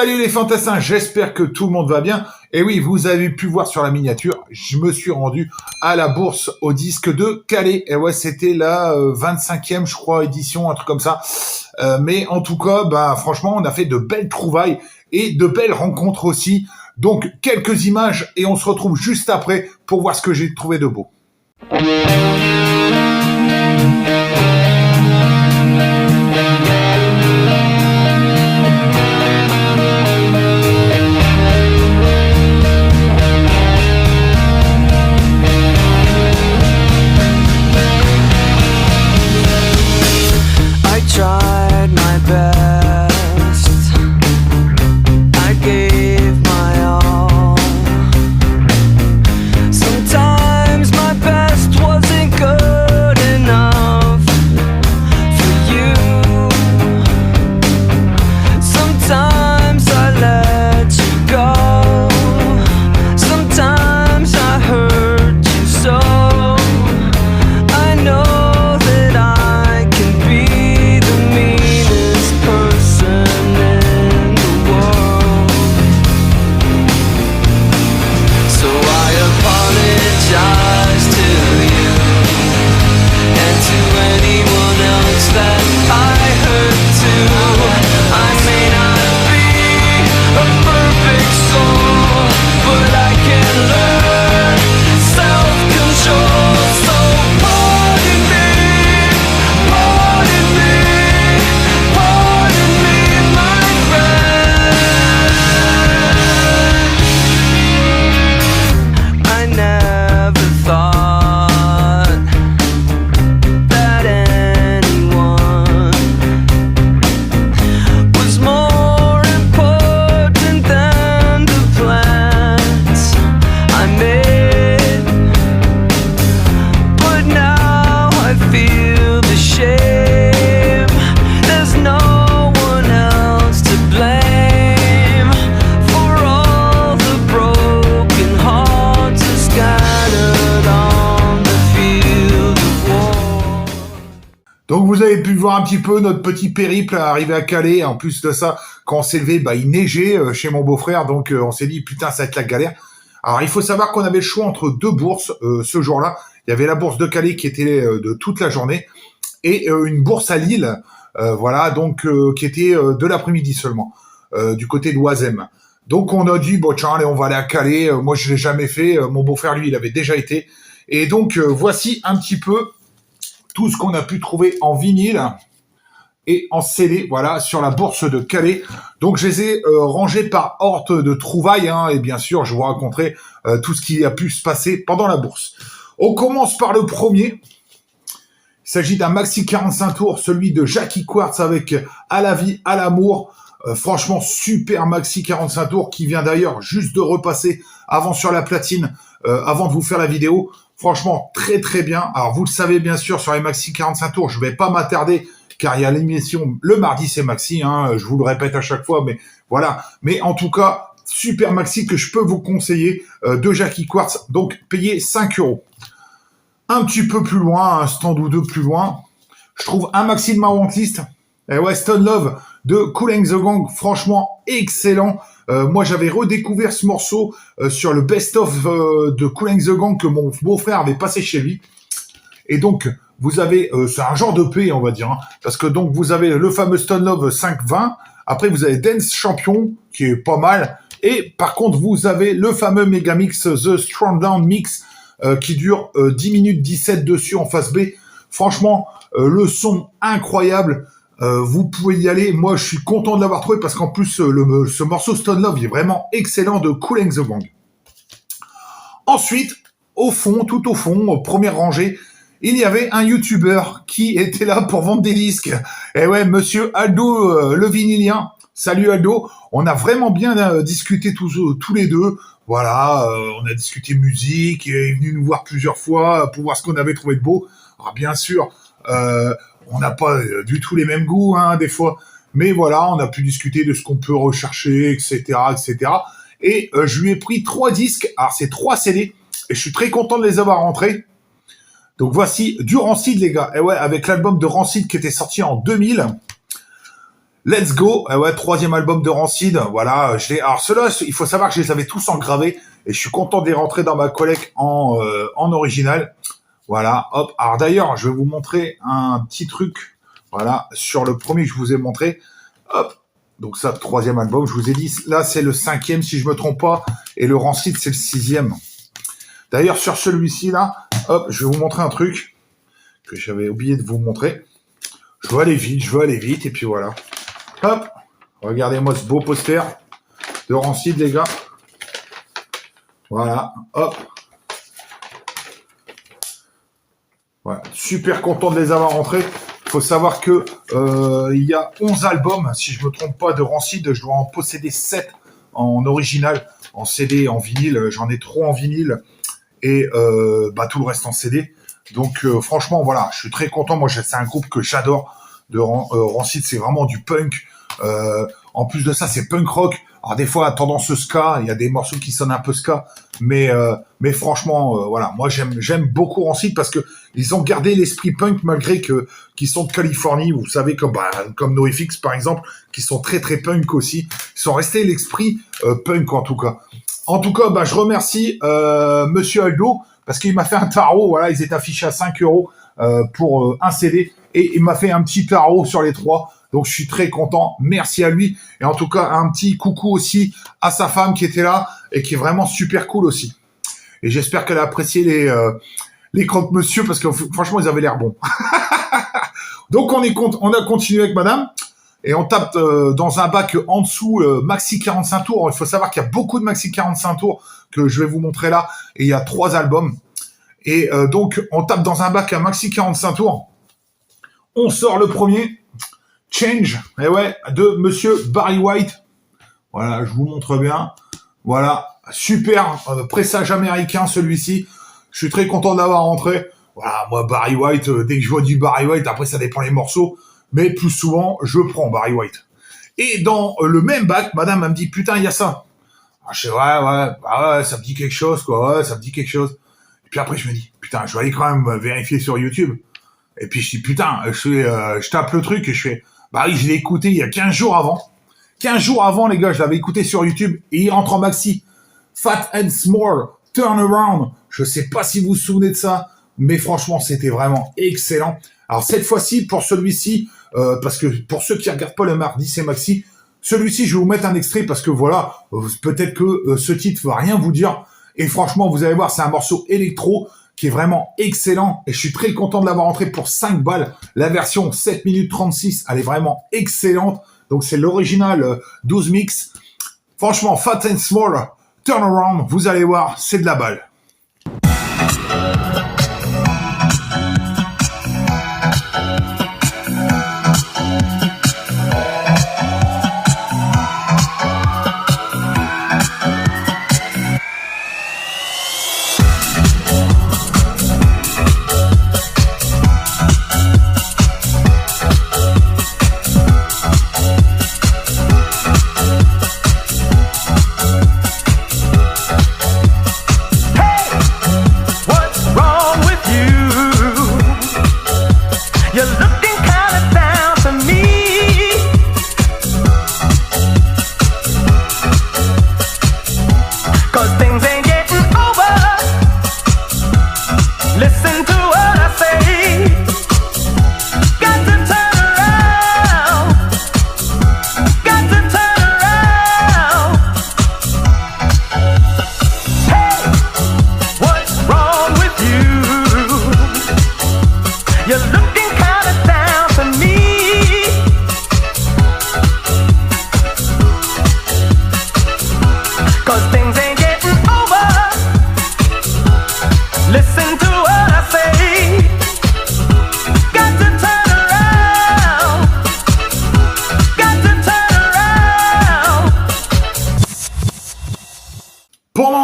Salut les fantassins, j'espère que tout le monde va bien. Et oui, vous avez pu voir sur la miniature, je me suis rendu à la bourse au disque de Calais. Et ouais, c'était la 25e, je crois, édition, un truc comme ça. Mais en tout cas, bah franchement, on a fait de belles trouvailles et de belles rencontres aussi. Donc, quelques images et on se retrouve juste après pour voir ce que j'ai trouvé de beau. Tried my best, I gave my all. Sometimes my best wasn't good enough for you. Sometimes I let you go, sometimes I hurt you so. I know that I can be the meanest person in the world. So I apologize to you and to anyone else that I hurt too. I may not be a perfect soul, but I can learn self-control. So pardon me, pardon me, pardon me, my friend. I never thought that anyone was more important than the plans I made. But now I feel the shame. There's no one else to blame for all the broken hearts are scattered on the field of war. Donc vous avez pu voir un petit peu notre petit périple à arriver à Calais. En plus de ça, quand on s'est levé, bah il neigeait chez mon beau-frère, donc on s'est dit putain ça va être la galère. Alors il faut savoir qu'on avait le choix entre deux bourses ce jour-là. Il y avait la bourse de Calais qui était de toute la journée et une bourse à Lille, voilà, donc qui était de l'après-midi seulement, du côté de Oisem. Donc on a dit bon tiens allez on va aller à Calais. Moi je l'ai jamais fait. Mon beau-frère lui il avait déjà été. Et donc voici un petit peu tout ce qu'on a pu trouver en vinyle et en CD, voilà, sur la bourse de Calais. Donc, je les ai rangés par ordre de trouvailles, hein, et bien sûr, je vous raconterai tout ce qui a pu se passer pendant la bourse. On commence par le premier. Il s'agit d'un maxi 45 tours, celui de Jackie Quartz avec À la vie, à l'amour. Franchement, super maxi 45 tours qui vient d'ailleurs juste de repasser avant sur la platine, avant de vous faire la vidéo. Franchement, très très bien. Alors, vous le savez bien sûr, sur les maxi 45 tours, je vais pas m'attarder car il y a l'émission le mardi, c'est maxi, hein, je vous le répète à chaque fois, mais voilà. Mais en tout cas, super maxi que je peux vous conseiller de Jackie Quartz. Donc, payez 5 €. Un petit peu plus loin, un stand ou deux plus loin, je trouve un maxi de ma wantlist. Et ouais, Stone Love de Kool and the Gang, franchement excellent. Moi, j'avais redécouvert ce morceau sur le best-of de Kool and the Gang que mon beau-frère avait passé chez lui. Et donc, vous avez, c'est un genre de P, on va dire, hein, parce que donc vous avez le fameux Stone Love 520. Après, vous avez Dance Champion qui est pas mal. Et par contre, vous avez le fameux Megamix The Strong Down Mix qui dure 10 minutes 17 dessus en face B. Franchement, le son incroyable. Vous pouvez y aller. Moi, je suis content de l'avoir trouvé parce qu'en plus, ce morceau Stone Love est vraiment excellent de Kool and the Gang. Ensuite, au fond, tout au fond, première rangée, il y avait un YouTuber qui était là pour vendre des disques. Et ouais, monsieur Aldo, le vinylien. Salut Aldo. On a vraiment bien discuté tous les deux. Voilà, on a discuté musique. Il est venu nous voir plusieurs fois pour voir ce qu'on avait trouvé de beau. Alors bien sûr, on n'a pas du tout les mêmes goûts, hein, des fois. Mais voilà, on a pu discuter de ce qu'on peut rechercher, etc., etc. Et je lui ai pris 3 disques. Alors, c'est 3 CD. Et je suis très content de les avoir rentrés. Donc, voici du Rancid, les gars. Et ouais, avec l'album de Rancid qui était sorti en 2000. Let's Go, ouais, 3e album de Rancid, voilà, alors ceux-là, il faut savoir que je les avais tous engravés, et je suis content de les rentrer dans ma collecte en original. Voilà, hop. Alors d'ailleurs, je vais vous montrer un petit truc, voilà, sur le premier que je vous ai montré. Hop. Donc ça, 3e album, je vous ai dit, là c'est le 5e si je me trompe pas, et le Rancid c'est le 6e. D'ailleurs, sur celui-ci là, hop, je vais vous montrer un truc que j'avais oublié de vous montrer. Je veux aller vite, et puis voilà. Hop, regardez-moi ce beau poster de Rancid, les gars. Voilà, hop. Voilà, super content de les avoir rentrés. Il faut savoir que il y a 11 albums, si je me trompe pas, de Rancid. Je dois en posséder 7 en original, en CD, en vinyle. J'en ai trop en vinyle et tout le reste en CD. Donc franchement, voilà, je suis très content. Moi, c'est un groupe que j'adore. Rancid, c'est vraiment du punk. En plus de ça, c'est punk rock. Alors des fois, à tendance ska, il y a des morceaux qui sonnent un peu ska, mais franchement, voilà, moi j'aime beaucoup Rancid parce que ils ont gardé l'esprit punk malgré qu'ils sont de Californie, vous savez, comme NoFX par exemple, qui sont très très punk aussi. Ils sont restés l'esprit punk en tout cas. En tout cas, je remercie Monsieur Aldo parce qu'il m'a fait un tarot. Voilà, ils étaient affichés à 5 € pour un CD et il m'a fait un petit tarot sur les 3. Donc, je suis très content. Merci à lui. Et en tout cas, un petit coucou aussi à sa femme qui était là et qui est vraiment super cool aussi. Et j'espère qu'elle a apprécié les croque-monsieur parce que franchement, ils avaient l'air bons. Donc, on a continué avec madame et on tape dans un bac en dessous maxi 45 tours. Il faut savoir qu'il y a beaucoup de maxi 45 tours que je vais vous montrer là. Et il y a 3 albums. Et donc, on tape dans un bac à maxi 45 tours. On sort le premier. Change, de Monsieur Barry White. Voilà, je vous montre bien. Voilà, super pressage américain celui-ci. Je suis très content d'avoir rentré. Voilà, moi Barry White, dès que je vois du Barry White, après ça dépend les morceaux, mais plus souvent je prends Barry White. Et dans le même bac, madame elle me dit putain il y a ça. Je sais ouais, ça me dit quelque chose quoi, ouais, ça me dit quelque chose. Et puis après je me dis putain, je vais aller quand même vérifier sur YouTube. Et puis je dis putain, je tape le truc et je fais oui, je l'ai écouté il y a 15 jours avant. 15 jours avant, les gars, je l'avais écouté sur YouTube et il rentre en maxi. Fat and Small, Turn Around. Je sais pas si vous vous souvenez de ça, mais franchement, c'était vraiment excellent. Alors, cette fois-ci, pour celui-ci, parce que pour ceux qui regardent pas le mardi, c'est maxi, celui-ci, je vais vous mettre un extrait parce que voilà, peut-être que ce titre va rien vous dire. Et franchement, vous allez voir, c'est un morceau électro qui est vraiment excellent et je suis très content de l'avoir rentré pour 5 balles. La version 7 minutes 36, elle est vraiment excellente. Donc c'est l'original 12 mix. Franchement, Fat and Small, Turn Around, vous allez voir, c'est de la balle.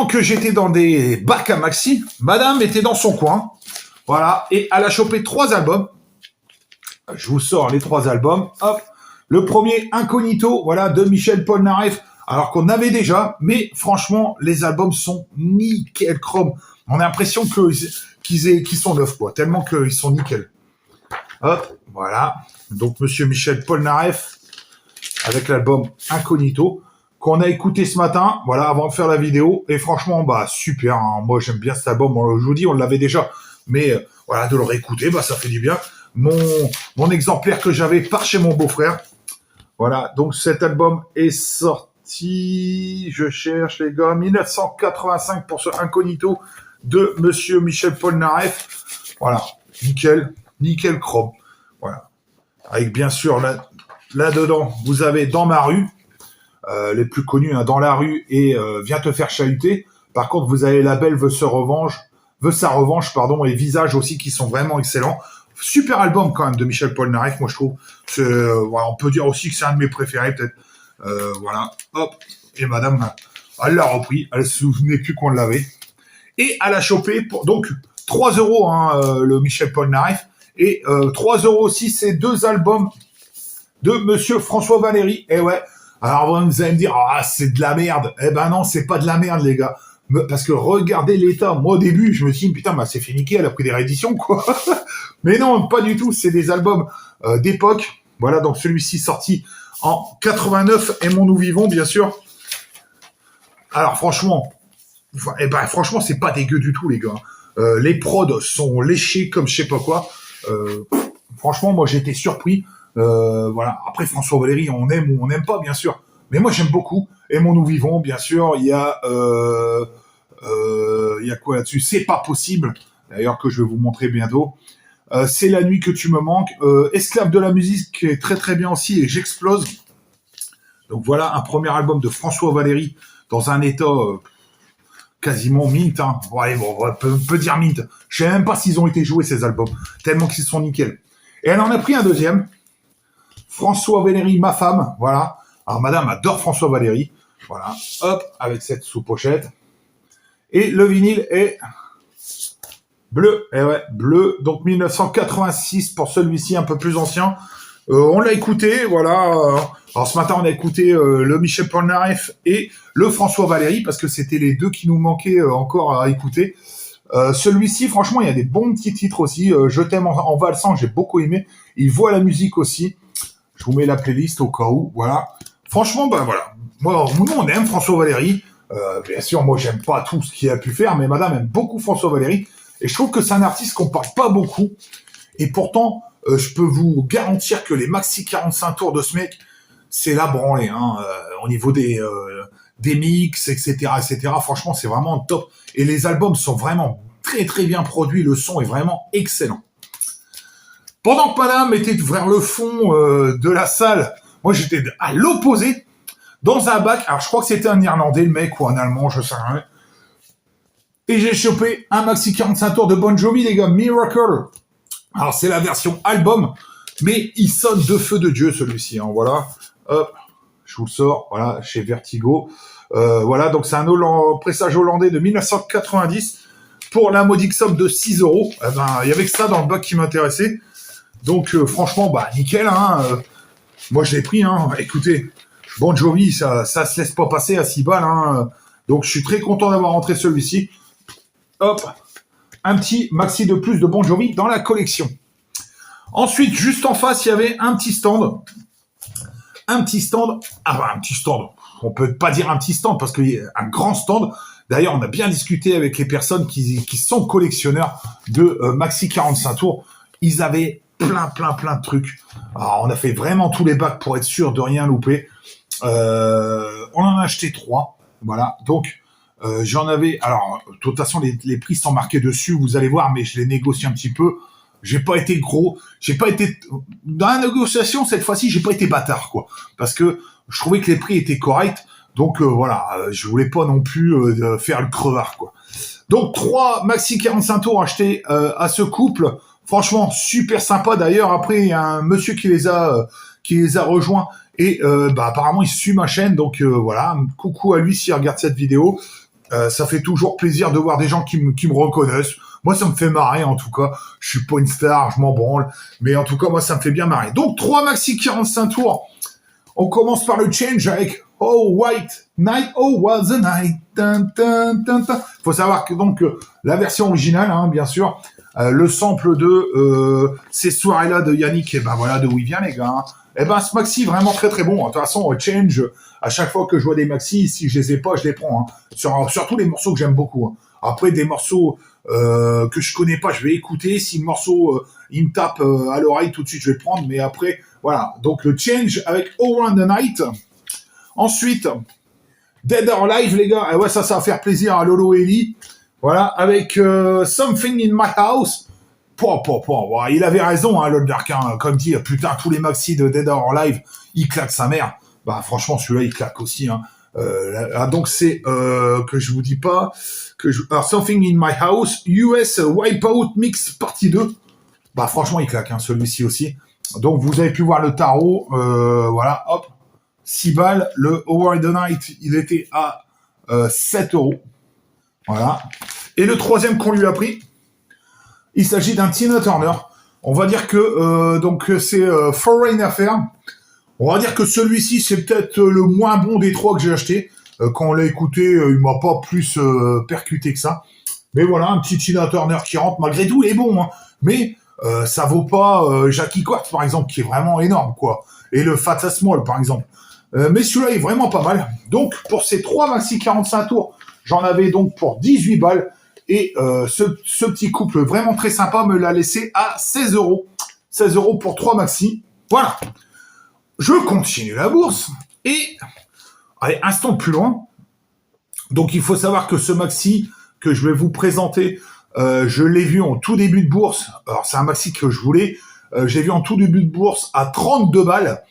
Que j'étais dans des bacs à maxi, madame était dans son coin, voilà, et elle a chopé 3 albums. Je vous sors les 3 albums, hop. Le premier, Incognito, voilà, de Michel Polnareff, alors qu'on avait déjà, mais franchement, les albums sont nickel chrome. On a l'impression qu'ils sont neufs, quoi, tellement qu'ils sont nickel. Hop, voilà. Donc, monsieur Michel Polnareff. avec l'album Incognito, qu'on a écouté ce matin, voilà, avant de faire la vidéo. Et franchement, bah, super, hein. Moi, j'aime bien cet album. Je vous dis, on l'avait déjà. Mais, voilà, de le réécouter, bah, ça fait du bien. Mon exemplaire que j'avais part chez mon beau-frère. Voilà. Donc, cet album est sorti, je cherche, les gars, 1985 pour ce Incognito de Monsieur Michel Polnareff. Voilà. Nickel chrome. Voilà. Avec, bien sûr, là-dedans, vous avez Dans ma rue. Les plus connus, hein, Dans la rue et Viens te faire chahuter. Par contre, vous avez La Belle veut sa revanche, et Visage aussi, qui sont vraiment excellents. Super album quand même de Michel Polnareff, moi je trouve. Voilà, on peut dire aussi que c'est un de mes préférés peut-être. Voilà, hop. Et madame, elle l'a repris, elle se souvenait plus qu'on l'avait. Et elle a chopé pour donc 3 €, hein, le Michel Polnareff. Et 3 € aussi, ces 2 albums de Monsieur François Valéry. Et ouais. Alors vous allez me dire, ah, c'est de la merde. Eh ben non, c'est pas de la merde, les gars. Parce que regardez l'état. Moi, au début, je me suis dit, putain, bah, c'est fait niquer, elle a pris des rééditions, quoi. Mais non, pas du tout. C'est des albums d'époque. Voilà, donc celui-ci sorti en 89, Aimons nous vivons, bien sûr. Alors franchement, c'est pas dégueu du tout, les gars. Les prods sont léchés comme je sais pas quoi. Franchement, moi, j'ai été surpris. Voilà. Après, François Valéry, on aime ou on n'aime pas, bien sûr. Mais moi, j'aime beaucoup. Aimons nous vivons, bien sûr. Il y a quoi là-dessus? C'est pas possible. D'ailleurs, que je vais vous montrer bientôt. C'est la nuit que tu me manques. Esclave de la musique, qui est très très bien aussi. Et J'explose. Donc voilà, un premier album de François Valéry dans un état quasiment mint. Hein. Ouais, bon, on peut dire mint. Je sais même pas s'ils ont été joués, ces albums. Tellement qu'ils sont nickel. Et elle en a pris un deuxième. François Valéry, ma femme, voilà. Alors, madame adore François Valéry. Voilà, hop, avec cette sous-pochette. Et le vinyle est bleu. Et ouais, bleu. Donc, 1986 pour celui-ci, un peu plus ancien. On l'a écouté, voilà. Alors, ce matin, on a écouté le Michel Polnareff et le François Valéry, parce que c'était les deux qui nous manquaient encore à écouter. Celui-ci, franchement, il y a des bons petits titres aussi. Je t'aime en valsant, j'ai beaucoup aimé. Il voit la musique aussi. Je vous mets la playlist au cas où, voilà. Franchement, ben voilà. Moi, nous, on aime François Valéry. Bien sûr, moi, j'aime pas tout ce qu'il a pu faire, mais madame aime beaucoup François Valéry. Et je trouve que c'est un artiste qu'on parle pas beaucoup. Et pourtant, je peux vous garantir que les maxi 45 tours de ce mec, c'est la branlée, hein. Au niveau des mix, etc., etc. Franchement, c'est vraiment top. Et les albums sont vraiment très, très bien produits. Le son est vraiment excellent. Pendant que madame était vers le fond de la salle, moi j'étais à l'opposé, dans un bac. Alors je crois que c'était un Irlandais, le mec, ou un Allemand, je sais rien. Et j'ai chopé un maxi 45 tours de Bon Jovi, les gars, Miracle. Alors c'est la version album, mais il sonne de feu de Dieu, celui-ci, hein, voilà. Hop, je vous le sors, voilà, chez Vertigo. Voilà, donc c'est un pressage hollandais de 1990 pour la modique somme de 6 €. Eh ben, il y avait que ça dans le bac qui m'intéressait. Donc franchement, bah nickel, hein. Moi je l'ai pris, hein. Écoutez, Bon Jovi, ça se laisse pas passer à 6 balles, hein. Donc je suis très content d'avoir rentré celui-ci. Hop, un petit maxi de plus de Bon Jovi dans la collection. Ensuite, juste en face, il y avait un petit stand. Un petit stand. On peut pas dire un petit stand parce qu'il y a un grand stand. D'ailleurs, on a bien discuté avec les personnes qui sont collectionneurs de maxi 45 tours. Ils avaient plein de trucs. Alors, on a fait vraiment tous les bacs pour être sûr de rien louper. On en a acheté 3. Voilà. Donc, j'en avais... Alors, de toute façon, les prix sont marqués dessus. Vous allez voir, mais je les négocie un petit peu. J'ai pas été gros. J'ai pas été... Dans la négociation, cette fois-ci, j'ai pas été bâtard, quoi. Parce que je trouvais que les prix étaient corrects. Donc, voilà. Je voulais pas non plus faire le crevard, quoi. Donc, 3 maxi 45 tours achetés à ce couple. Franchement, super sympa. D'ailleurs, après, il y a un monsieur qui les a rejoints et apparemment, il suit ma chaîne. Donc voilà, coucou à lui s'il regarde cette vidéo. Ça fait toujours plaisir de voir des gens qui me reconnaissent. Moi, ça me fait marrer en tout cas. Je suis pas une star, je m'en branle, mais en tout cas, moi, ça me fait bien marrer. Donc 3 maxi 45 tours. On commence par le change avec Oh White Night, Oh Was a Night. Faut savoir que donc la version originale, hein, bien sûr. Le sample de ces soirées-là de Yannick, et ben voilà d'où il vient, les gars. Hein. Eh ben, ce maxi, vraiment très très bon. De toute façon, Change, à chaque fois que je vois des maxi, si je les ai pas, je les prends. Hein. Surtout les morceaux que j'aime beaucoup. Hein. Après, des morceaux que je connais pas, je vais écouter. Si le morceau, il me tape à l'oreille, tout de suite, je vais le prendre. Mais après, voilà. Donc, le Change avec Around the Night. Ensuite, Dead or Alive, les gars. Eh ouais, ça va faire plaisir à Lolo et Ellie. Voilà, avec Something in My House. Il avait raison, hein, l'autre Dark, hein, comme dit, putain, tous les maxi de Dead or Alive, il claque sa mère. Bah, franchement, celui-là, il claque aussi. Hein. Donc, c'est, que je vous dis pas, alors, Something in My House, US Wipeout Mix Partie 2. Bah, franchement, il claque, hein, celui-ci aussi. Donc, vous avez pu voir le tarot, voilà, hop, 6 balles. Le Over the Night, il était à 7 €. Voilà. Et le troisième qu'on lui a pris, il s'agit d'un Tina Turner. On va dire que donc c'est Foreign Affair. On va dire que celui-ci, c'est peut-être le moins bon des trois que j'ai acheté. Quand on l'a écouté, il m'a pas plus percuté que ça. Mais voilà, un petit Tina Turner qui rentre. Malgré tout, il est bon. Hein. Mais ça vaut pas Jackie Quartz, par exemple, qui est vraiment énorme, quoi. Et le Fat Small, par exemple. Mais celui-là est vraiment pas mal. Donc, pour ces 3 maxi 45 tours, j'en avais donc pour 18 balles. Et ce petit couple vraiment très sympa me l'a laissé à 16 €. 16 € pour 3 maxi. Voilà. Je continue la bourse. Et, allez, instant plus loin. Donc, il faut savoir que ce maxi que je vais vous présenter, je l'ai vu en tout début de bourse. Alors, c'est un maxi que je voulais. J'ai vu en tout début de bourse à 32 balles.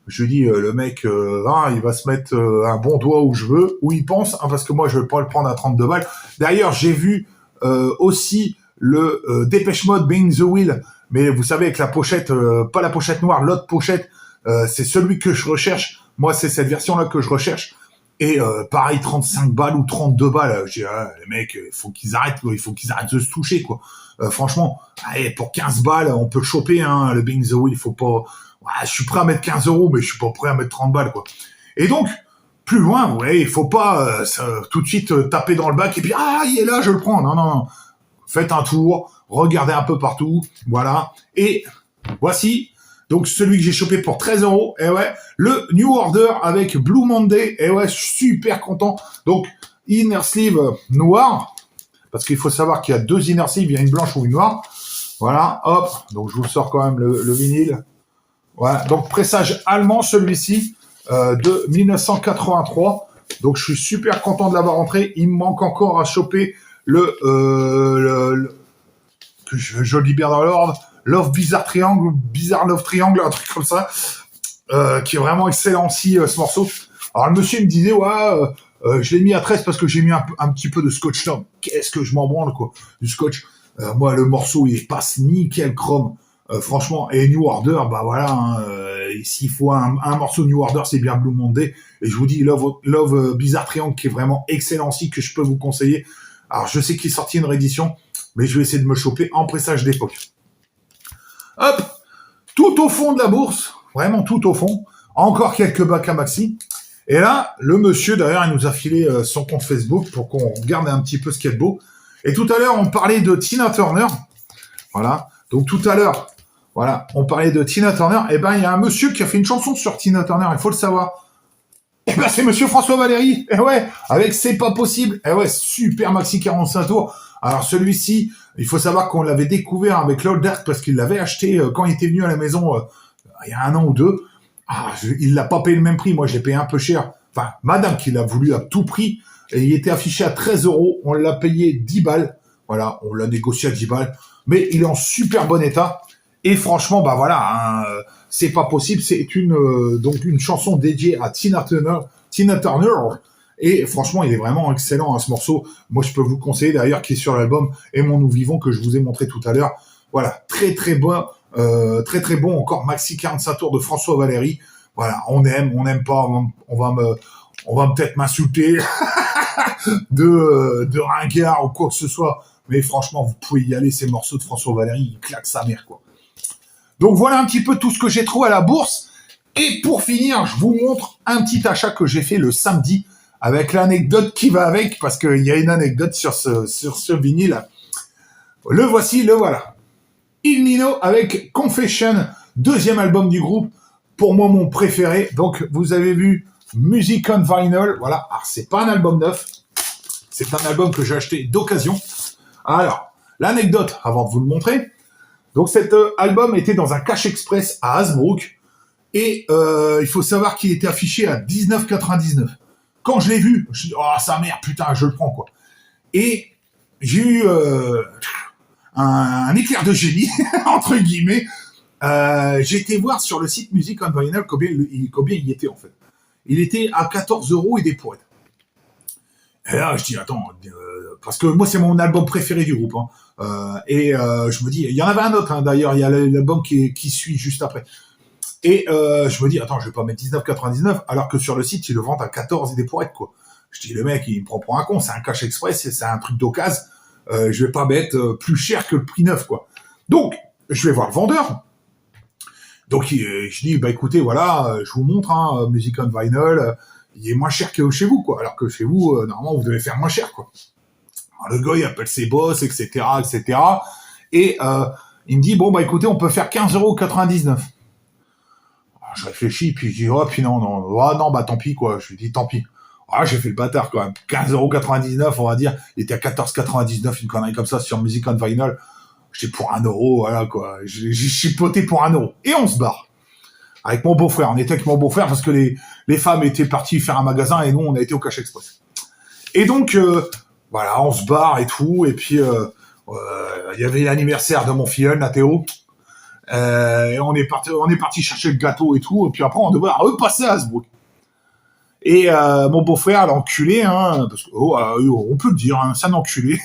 Je dis, le mec, il va se mettre un bon doigt où je veux, où il pense, hein, parce que moi, je vais pas le prendre à 32 balles. D'ailleurs, j'ai vu aussi le Dépêche Mode Being the Wheel, mais vous savez, avec la pochette, pas la pochette noire, l'autre pochette, c'est celui que je recherche. Moi, c'est cette version-là que je recherche. Et pareil, 35 balles ou 32 balles. Je dis, les mecs, il faut qu'ils arrêtent de se toucher, quoi. Franchement, allez, pour 15 balles, on peut le choper, hein, le Being the Wheel, il faut pas... Ouais, je suis prêt à mettre 15 €, mais je suis pas prêt à mettre 30 balles, quoi. Et donc, plus loin, vous voyez, il faut pas tout de suite taper dans le bac et puis, il est là, je le prends. Non. Faites un tour, regardez un peu partout, voilà. Et voici, donc, celui que j'ai chopé pour 13 €, et ouais, le New Order avec Blue Monday, et ouais, je suis super content. Donc, inner sleeve noir, parce qu'il faut savoir qu'il y a 2 inner sleeves, il y a une blanche ou une noire. Voilà, hop, donc je vous sors quand même le vinyle. Voilà, donc pressage allemand celui-ci de 1983. Donc je suis super content de l'avoir rentré. Il me manque encore à choper le que je libère dans l'ordre, Love Bizarre Triangle, Bizarre Love Triangle, un truc comme ça, qui est vraiment excellent aussi ce morceau. Alors le monsieur il me disait je l'ai mis à 13 parce que j'ai mis un petit peu de scotch là. Qu'est-ce que je m'en branle quoi, du scotch. Moi le morceau il passe nickel chrome. Franchement, et New Order, bah voilà, hein, s'il faut un morceau New Order, c'est bien Blue Monday. Et je vous dis, Love Bizarre Triangle, qui est vraiment excellent aussi, que je peux vous conseiller. Alors, je sais qu'il est sorti une réédition, mais je vais essayer de me choper en pressage d'époque. Hop, tout au fond de la bourse, vraiment tout au fond, encore quelques bacs à maxi. Et là, le monsieur, d'ailleurs, il nous a filé son compte Facebook pour qu'on regarde un petit peu ce qu'il y a de beau. Et tout à l'heure, on parlait de Tina Turner. Voilà. Donc, tout à l'heure, voilà, on parlait de Tina Turner. Eh ben, il y a un monsieur qui a fait une chanson sur Tina Turner, il faut le savoir. Eh ben, c'est monsieur François Valéry. Eh ouais, avec C'est pas possible. Eh ouais, super maxi 45 tours. Alors, celui-ci, il faut savoir qu'on l'avait découvert avec Lord Dark parce qu'il l'avait acheté quand il était venu à la maison il y a 1 an ou 2. Il l'a pas payé le même prix. Moi, je l'ai payé un peu cher. Enfin, madame qui l'a voulu à tout prix. Et il était affiché à 13 €. On l'a payé 10 balles. Voilà, on l'a négocié à 10 balles. Mais il est en super bon état. Et franchement, bah voilà, hein, c'est pas possible. C'est donc une chanson dédiée à Tina Turner. Et franchement, il est vraiment excellent, hein, ce morceau. Moi, je peux vous conseiller d'ailleurs, qui est sur l'album Aimons nous vivons que je vous ai montré tout à l'heure. Voilà, très très bon, très bon. Encore maxi 45 tours de François Valéry. Voilà, on n'aime pas. On va peut-être m'insulter de ringard ou quoi que ce soit. Mais franchement, vous pouvez y aller. Ces morceaux de François Valéry, il claque sa mère, quoi. Donc voilà un petit peu tout ce que j'ai trouvé à la bourse. Et pour finir, je vous montre un petit achat que j'ai fait le samedi avec l'anecdote qui va avec, parce qu'il y a une anecdote sur ce vinyle. Le voici, le voilà. Il Nino avec Confession, 2e album du groupe. pour moi mon préféré. Donc vous avez vu Music on Vinyl, voilà. Alors c'est pas un album neuf, c'est un album que j'ai acheté d'occasion. Alors l'anecdote avant de vous le montrer. Donc cet album était dans un cash express à Hasbrook et il faut savoir qu'il était affiché à 19,99. Quand je l'ai vu, je me suis dit, oh sa mère, putain, je le prends quoi. Et j'ai eu un éclair de génie entre guillemets. J'ai été voir sur le site Music on Vinyl combien il était en fait. Il était à 14 € et des pourrettes. Et là, je dis, attends, parce que moi, c'est mon album préféré du groupe. Hein. Je me dis, il y en avait un autre, hein, d'ailleurs, il y a l'album qui suit juste après. Et je me dis, attends, je vais pas mettre 19,99, alors que sur le site, ils le vendent à 14 et des pourrettes, quoi. Je dis, le mec, il me prend pour un con, c'est un cash express, c'est un truc d'occasion. Je vais pas mettre plus cher que le prix neuf, quoi. Donc, je vais voir le vendeur. Donc, je dis, bah écoutez, voilà, je vous montre, hein, Music on Vinyl, il est moins cher que chez vous, quoi. Alors que chez vous, normalement, vous devez faire moins cher, quoi. Alors, le gars, il appelle ses boss, etc., etc. Et il me dit, bon, bah écoutez, on peut faire 15,99 €. Alors, je réfléchis, puis je dis, oh, puis non, bah tant pis, quoi. Je lui dis, tant pis. Ah, j'ai fait le bâtard, quand même. 15,99 €, on va dire. Il était à 14,99, une connerie comme ça, sur Music on Vinyl. J'étais pour 1 €, voilà, quoi. J'ai chipoté pour 1 €. Et on se barre. Avec mon beau-frère. On était avec mon beau-frère parce que les femmes étaient parties faire un magasin et nous, on a été au Cash Express. Et donc, voilà, on se barre et tout. Et puis, il y avait l'anniversaire de mon filleul, Nathéo. Et on est parti chercher le gâteau et tout. Et puis après, on devait repasser à Hasbrook. Et mon beau-frère, l'enculé, hein, parce que, on peut le dire, hein, c'est un enculé.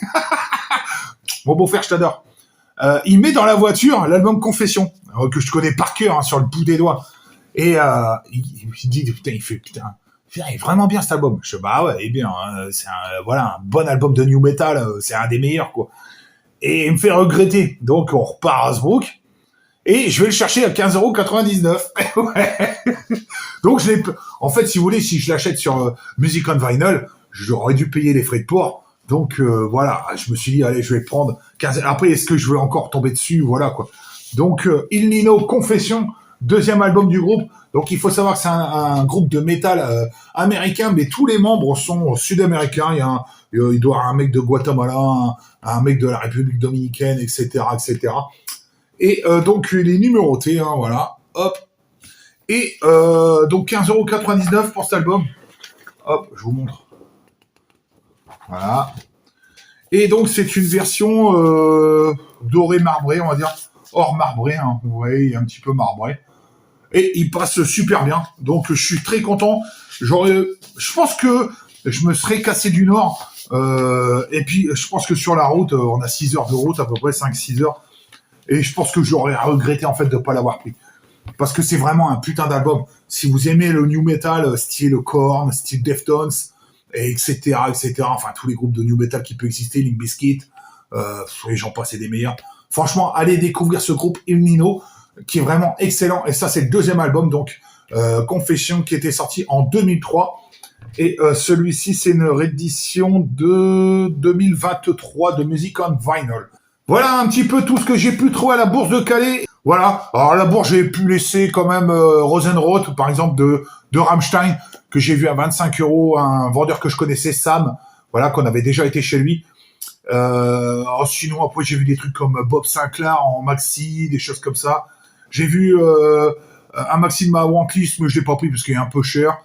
Mon beau-frère, je t'adore. Il met dans la voiture l'album Confession, que je connais par cœur, hein, sur le bout des doigts. Et il dit, putain, il est vraiment bien cet album. Je dis, bah ouais, il est bien. Hein, c'est un bon album de new metal, c'est un des meilleurs, quoi. Et il me fait regretter. Donc on repart à Hasbrook. Et je vais le chercher à 15,99 €. Ouais. Donc en fait, si vous voulez, si je l'achète sur Music on Vinyl, j'aurais dû payer les frais de port. Donc voilà, je me suis dit, allez, je vais prendre 15. Après, est-ce que je veux encore tomber dessus? Voilà, quoi. Donc, Il Nino Confession, deuxième album du groupe. Donc, il faut savoir que c'est un groupe de métal américain, mais tous les membres sont sud-américains. Il doit y avoir un mec de Guatemala, un mec de la République dominicaine, etc., etc. Et donc, il est numéroté, hein, voilà. Hop. Et donc, 15,99 € pour cet album. Hop, je vous montre. Voilà. Et donc, c'est une version dorée marbrée, on va dire. Hors marbré, hein. Vous voyez, il est un petit peu marbré. Et il passe super bien. Donc, je suis très content. Je pense que je me serais cassé du Nord. Et puis, je pense que sur la route, on a 6 heures de route, à peu près 5-6 heures. Et je pense que j'aurais regretté, en fait, de ne pas l'avoir pris. Parce que c'est vraiment un putain d'album. Si vous aimez le new metal, style Korn, style Deftones, etc., etc., enfin, tous les groupes de new metal qui peuvent exister, Limp Bizkit, j'en passe, c'est des meilleurs. Franchement, allez découvrir ce groupe Il Nino, qui est vraiment excellent. Et ça, c'est le deuxième album, donc, Confession, qui était sorti en 2003. Et celui-ci, c'est une réédition de 2023 de Music on Vinyl. Voilà un petit peu tout ce que j'ai pu trouver à la Bourse de Calais. Voilà. Alors, à la Bourse, j'ai pu laisser quand même Rosenroth, par exemple, de Rammstein, que j'ai vu à 25 €, un vendeur que je connaissais, Sam, voilà, qu'on avait déjà été chez lui. Sinon, après, j'ai vu des trucs comme Bob Sinclair en maxi, des choses comme ça. J'ai vu un maxi de ma Wantlist, mais je l'ai pas pris parce qu'il est un peu cher.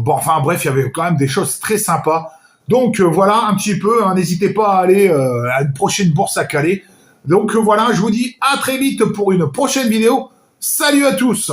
Enfin, bref, il y avait quand même des choses très sympas. Donc, voilà, un petit peu, hein, n'hésitez pas à aller à une prochaine bourse à Calais. Donc, voilà, je vous dis à très vite pour une prochaine vidéo. Salut à tous!